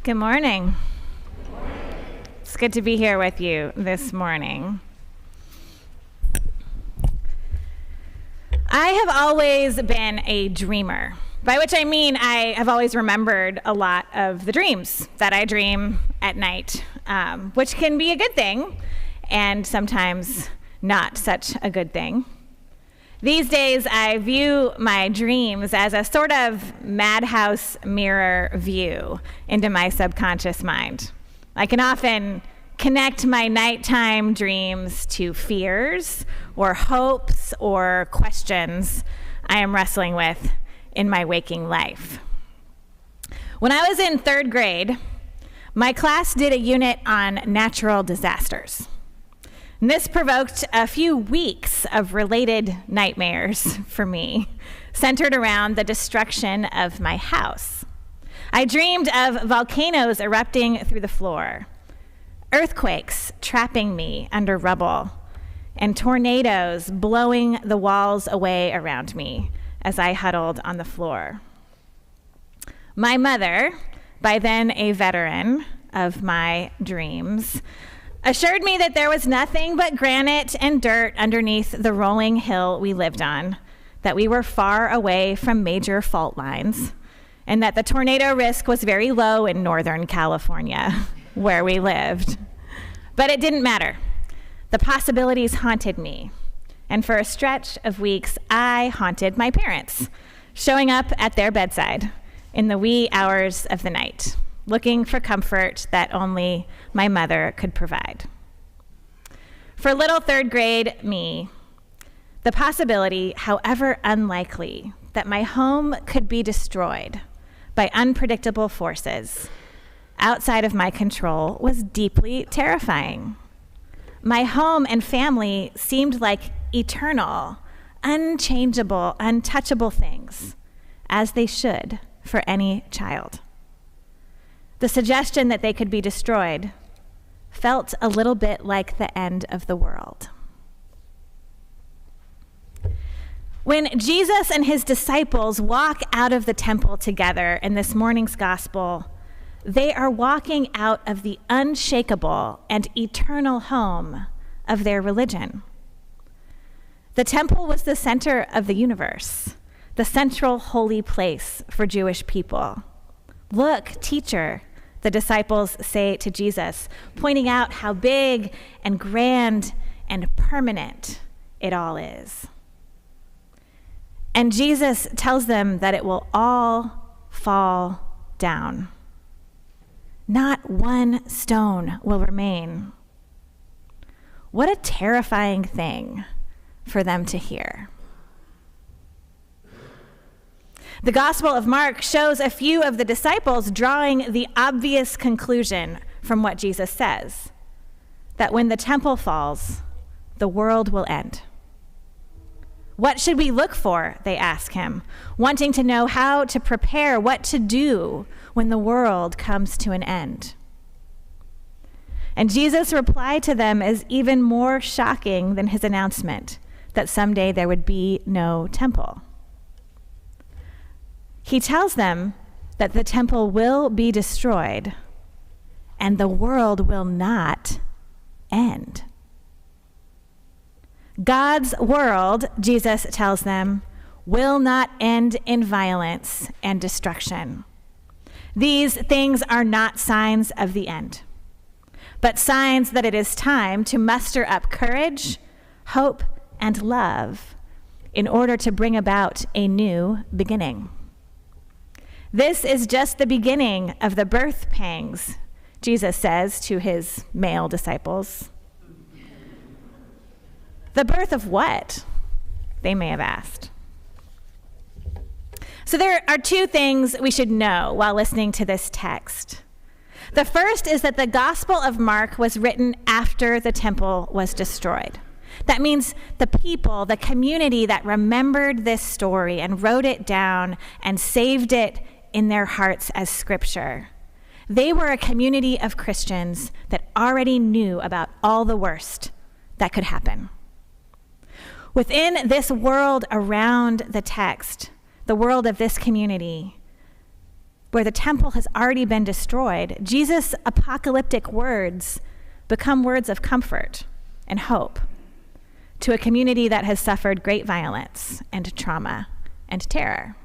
Good morning. It's good to be here with you this morning. I have always been a dreamer, by which I mean I have always remembered a lot of the dreams that I dream at night, which can be a good thing and sometimes not such a good thing. These days, I view my dreams as a sort of madhouse mirror view into my subconscious mind. I can often connect my nighttime dreams to fears or hopes or questions I am wrestling with in my waking life. When I was in third grade, my class did a unit on natural disasters. And this provoked a few weeks of related nightmares for me, centered around the destruction of my house. I dreamed of volcanoes erupting through the floor, earthquakes trapping me under rubble, and tornadoes blowing the walls away around me as I huddled on the floor. My mother, by then a veteran of my dreams, assured me that there was nothing but granite and dirt underneath the rolling hill we lived on, that we were far away from major fault lines, and that the tornado risk was very low in Northern California, where we lived. But it didn't matter. The possibilities haunted me, and for a stretch of weeks, I haunted my parents, showing up at their bedside in the wee hours of the night, looking for comfort that only my mother could provide. For little third grade me, the possibility, however unlikely, that my home could be destroyed by unpredictable forces outside of my control was deeply terrifying. My home and family seemed like eternal, unchangeable, untouchable things, as they should for any child. The suggestion that they could be destroyed felt a little bit like the end of the world. When Jesus and his disciples walk out of the temple together in this morning's gospel, they are walking out of the unshakable and eternal home of their religion. The temple was the center of the universe, the central holy place for Jewish people. "Look, teacher," the disciples say to Jesus, pointing out how big and grand and permanent it all is. And Jesus tells them that it will all fall down. Not one stone will remain. What a terrifying thing for them to hear. The Gospel of Mark shows a few of the disciples drawing the obvious conclusion from what Jesus says, that when the temple falls, the world will end. What should we look for, they ask him, wanting to know how to prepare, what to do when the world comes to an end. And Jesus' reply to them is even more shocking than his announcement that someday there would be no temple. He tells them that the temple will be destroyed and the world will not end. God's world, Jesus tells them, will not end in violence and destruction. These things are not signs of the end, but signs that it is time to muster up courage, hope, and love in order to bring about a new beginning. This is just the beginning of the birth pangs, Jesus says to his male disciples. The birth of what? They may have asked. So there are two things we should know while listening to this text. The first is that the Gospel of Mark was written after the temple was destroyed. That means the people, the community that remembered this story and wrote it down and saved it in their hearts as scripture. They were a community of Christians that already knew about all the worst that could happen. Within this world around the text, the world of this community, where the temple has already been destroyed, Jesus' apocalyptic words become words of comfort and hope to a community that has suffered great violence and trauma and terror.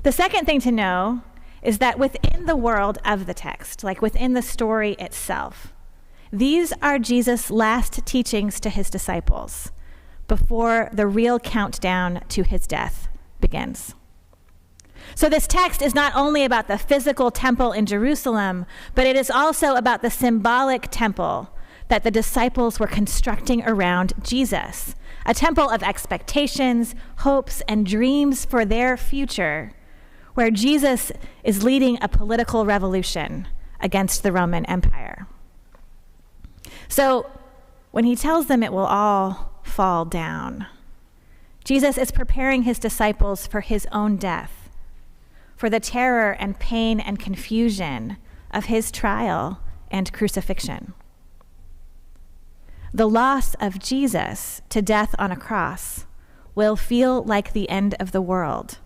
The second thing to know is that within the world of the text, like within the story itself, these are Jesus' last teachings to his disciples before the real countdown to his death begins. So this text is not only about the physical temple in Jerusalem, but it is also about the symbolic temple that the disciples were constructing around Jesus, a temple of expectations, hopes, and dreams for their future, where Jesus is leading a political revolution against the Roman Empire. So when he tells them it will all fall down, Jesus is preparing his disciples for his own death, for the terror and pain and confusion of his trial and crucifixion. The loss of Jesus to death on a cross will feel like the end of the world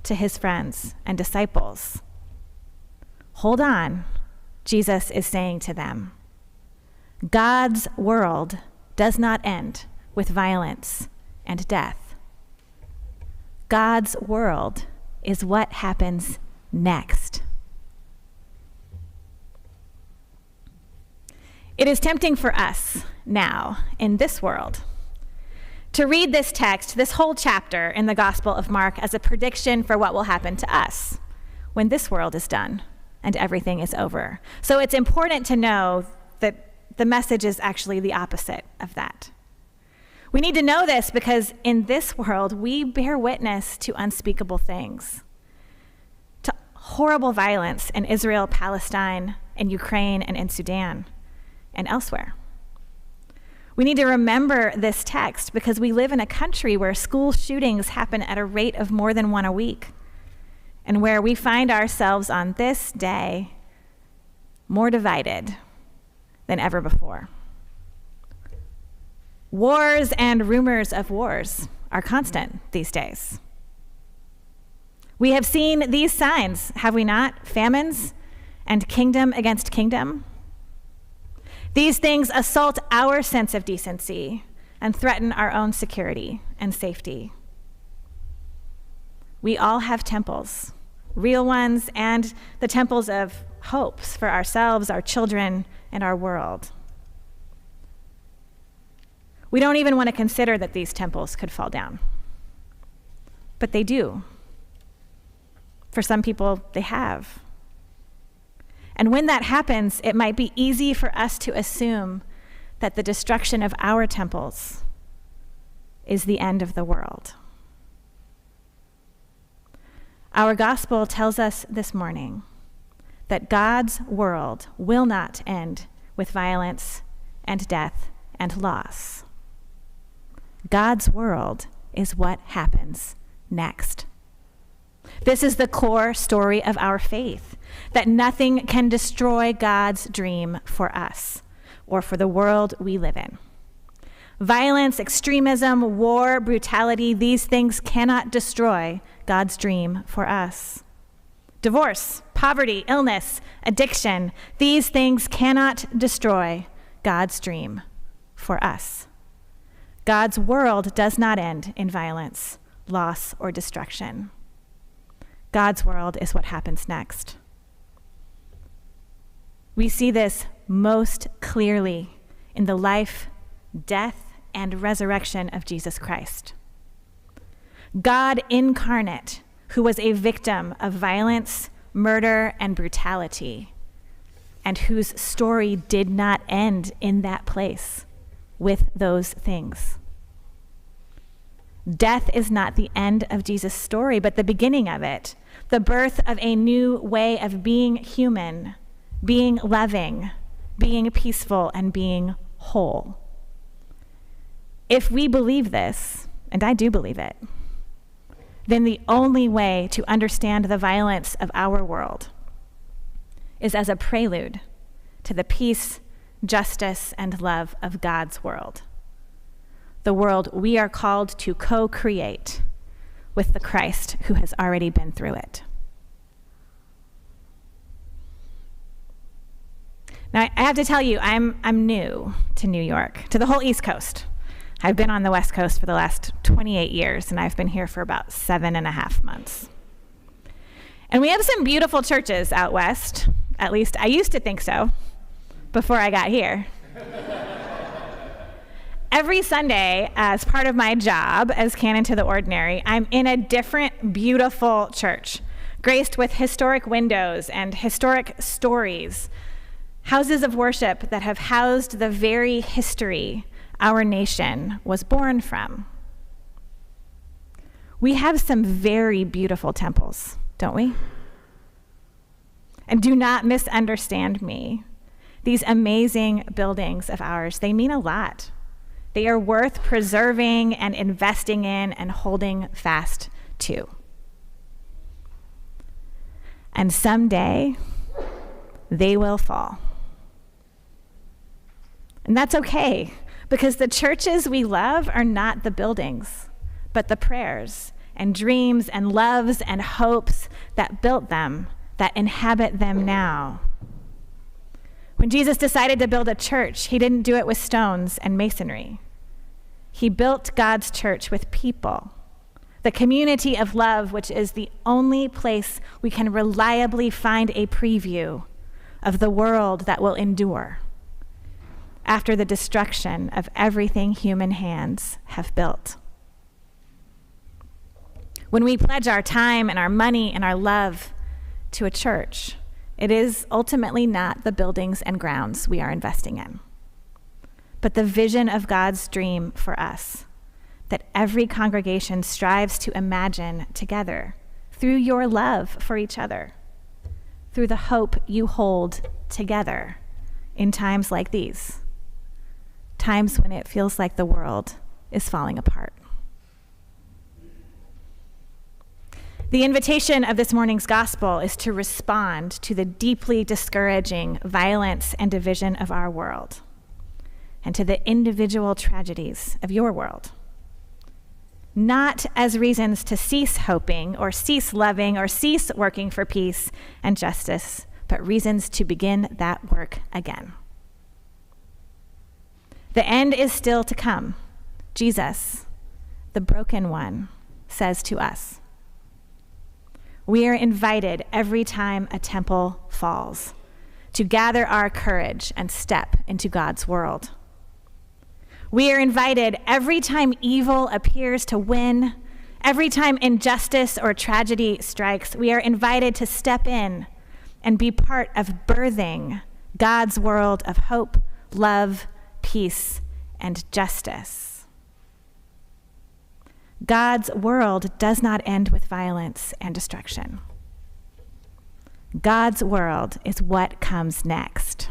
to his friends and disciples. Hold on, Jesus is saying to them. God's world does not end with violence and death. God's world is what happens next. It is tempting for us now, in this world, to read this text, this whole chapter in the Gospel of Mark, as a prediction for what will happen to us when this world is done and everything is over. So it's important to know that the message is actually the opposite of that. We need to know this because in this world, we bear witness to unspeakable things, to horrible violence in Israel, Palestine, in Ukraine, and in Sudan, and elsewhere. We need to remember this text because we live in a country where school shootings happen at a rate of more than one a week, and where we find ourselves on this day more divided than ever before. Wars and rumors of wars are constant these days. We have seen these signs, have we not? Famines and kingdom against kingdom. These things assault our sense of decency and threaten our own security and safety. We all have temples, real ones, and the temples of hopes for ourselves, our children, and our world. We don't even want to consider that these temples could fall down, but they do. For some people, they have. And when that happens, it might be easy for us to assume that the destruction of our temples is the end of the world. Our gospel tells us this morning that God's world will not end with violence and death and loss. God's world is what happens next. This is the core story of our faith, that nothing can destroy God's dream for us or for the world we live in. Violence, extremism, war, brutality, these things cannot destroy God's dream for us. Divorce, poverty, illness, addiction, these things cannot destroy God's dream for us. God's world does not end in violence, loss, or destruction. God's world is what happens next. We see this most clearly in the life, death, and resurrection of Jesus Christ. God incarnate, who was a victim of violence, murder, and brutality, and whose story did not end in that place with those things. Death is not the end of Jesus' story, but the beginning of it, the birth of a new way of being human, being loving, being peaceful, and being whole. If we believe this, and I do believe it, then the only way to understand the violence of our world is as a prelude to the peace, justice, and love of God's world, the world we are called to co-create with the Christ who has already been through it. Now, I have to tell you, I'm new to New York, to the whole East Coast. I've been on the West Coast for the last 28 years, and I've been here for about 7.5 months. And we have some beautiful churches out west. At least I used to think so before I got here. Every Sunday, as part of my job as Canon to the Ordinary, I'm in a different, beautiful church, graced with historic windows and historic stories, houses of worship that have housed the very history our nation was born from. We have some very beautiful temples, don't we? And do not misunderstand me. These amazing buildings of ours, they mean a lot. They are worth preserving and investing in and holding fast to. And someday, they will fall. And that's okay, because the churches we love are not the buildings, but the prayers and dreams and loves and hopes that built them, that inhabit them now. When Jesus decided to build a church, he didn't do it with stones and masonry. He built God's church with people, the community of love, which is the only place we can reliably find a preview of the world that will endure after the destruction of everything human hands have built. When we pledge our time and our money and our love to a church, it is ultimately not the buildings and grounds we are investing in, but the vision of God's dream for us that every congregation strives to imagine together through your love for each other, through the hope you hold together in times like these, times when it feels like the world is falling apart. The invitation of this morning's gospel is to respond to the deeply discouraging violence and division of our world and to the individual tragedies of your world. Not as reasons to cease hoping or cease loving or cease working for peace and justice, but reasons to begin that work again. The end is still to come. Jesus, the broken one, says to us, we are invited every time a temple falls to gather our courage and step into God's world. We are invited every time evil appears to win, every time injustice or tragedy strikes, we are invited to step in and be part of birthing God's world of hope, love, peace, and justice. God's world does not end with violence and destruction. God's world is what comes next.